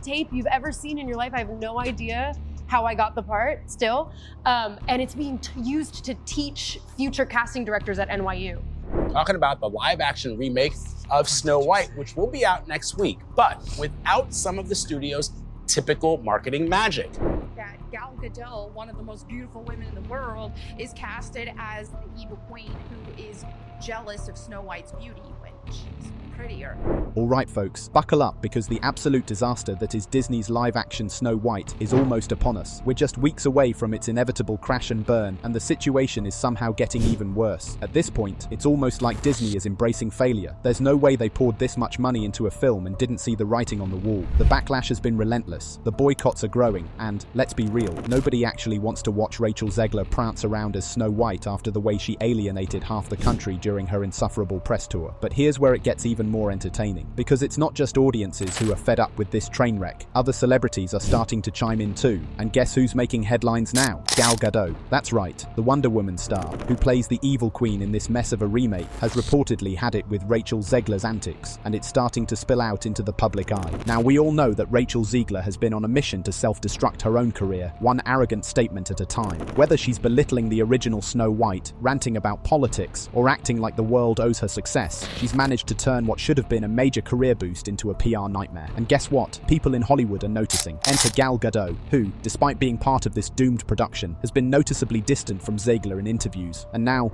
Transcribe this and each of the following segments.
tape you've ever seen in your life. I have no idea how I got the part still. And it's being used to teach future casting directors at NYU. Talking about the live action remake of Snow White, which will be out next week, but without some of the studio's typical marketing magic. That Gal Gadot, one of the most beautiful women in the world, is casted as the evil queen who is jealous of Snow White's beauty when she's prettier. Alright folks, buckle up because the absolute disaster that is Disney's live-action Snow White is almost upon us. We're just weeks away from its inevitable crash and burn, and the situation is somehow getting even worse. At this point, it's almost like Disney is embracing failure. There's no way they poured this much money into a film and didn't see the writing on the wall. The backlash has been relentless, the boycotts are growing, and, let's be real, nobody actually wants to watch Rachel Zegler prance around as Snow White after the way she alienated half the country during her insufferable press tour. But here's where it gets even more entertaining, because it's not just audiences who are fed up with this train wreck. Other celebrities are starting to chime in too, and guess who's making headlines now? Gal Gadot. That's right, the Wonder Woman star, who plays the evil queen in this mess of a remake, has reportedly had it with Rachel Zegler's antics, and it's starting to spill out into the public eye. Now we all know that Rachel Zegler has been on a mission to self-destruct her own career, one arrogant statement at a time. Whether she's belittling the original Snow White, ranting about politics, or acting like the world owes her success, she's managed to turn what should have been a major career boost into a PR nightmare. And guess what? People in Hollywood are noticing. Enter Gal Gadot, who, despite being part of this doomed production, has been noticeably distant from Zegler in interviews. And now,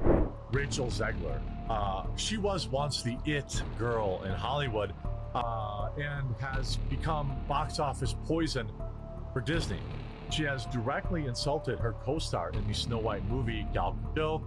Rachel Zegler. She was once the it girl in Hollywood and has become box office poison for Disney. She has directly insulted her co-star in the Snow White movie, Gal Gadot.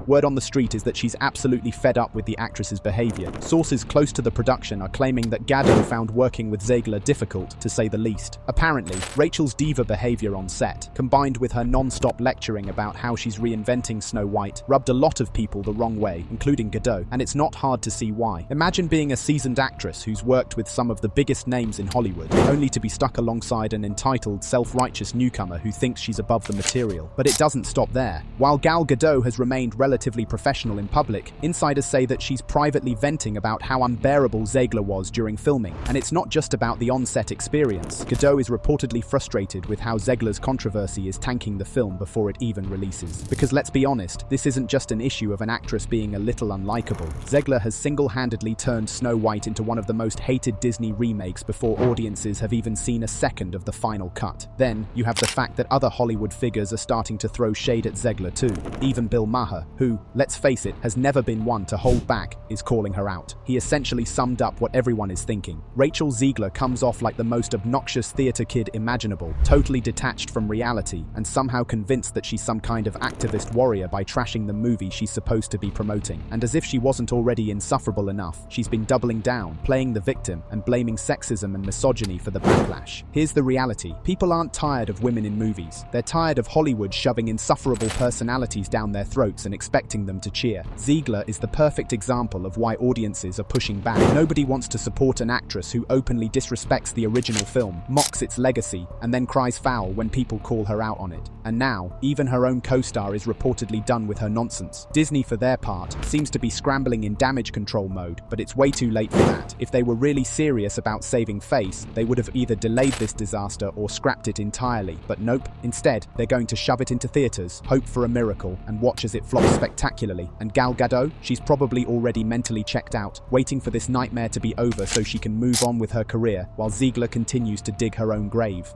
Word on the street is that she's absolutely fed up with the actress's behavior. Sources close to the production are claiming that Gadot found working with Zegler difficult, to say the least. Apparently, Rachel's diva behavior on set, combined with her non-stop lecturing about how she's reinventing Snow White, rubbed a lot of people the wrong way, including Gadot, and it's not hard to see why. Imagine being a seasoned actress who's worked with some of the biggest names in Hollywood, only to be stuck alongside an entitled, self-righteous newcomer who thinks she's above the material. But it doesn't stop there. While Gal Gadot has remained relatively professional in public, insiders say that she's privately venting about how unbearable Zegler was during filming. And it's not just about the on-set experience. Gadot is reportedly frustrated with how Zegler's controversy is tanking the film before it even releases. Because let's be honest, this isn't just an issue of an actress being a little unlikable. Zegler has single-handedly turned Snow White into one of the most hated Disney remakes before audiences have even seen a second of the final cut. Then, you have the fact that other Hollywood figures are starting to throw shade at Zegler too. Even Bill Maher, who, let's face it, has never been one to hold back, is calling her out. He essentially summed up what everyone is thinking. Rachel Zegler comes off like the most obnoxious theater kid imaginable, totally detached from reality, and somehow convinced that she's some kind of activist warrior by trashing the movie she's supposed to be promoting. And as if she wasn't already insufferable enough, she's been doubling down, playing the victim, and blaming sexism and misogyny for the backlash. Here's the reality. People aren't tired of women in movies. They're tired of Hollywood shoving insufferable personalities down their throats and expecting them to cheer. Zegler is the perfect example of why audiences are pushing back. Nobody wants to support an actress who openly disrespects the original film, mocks its legacy, and then cries foul when people call her out on it. And now, even her own co-star is reportedly done with her nonsense. Disney, for their part, seems to be scrambling in damage control mode, but it's way too late for that. If they were really serious about saving face, they would have either delayed this disaster or scrapped it entirely. But nope, instead, they're going to shove it into theaters, hope for a miracle, and watch as it flops spectacularly. And Gal Gadot? She's probably already mentally checked out, waiting for this nightmare to be over so she can move on with her career, while Zegler continues to dig her own grave.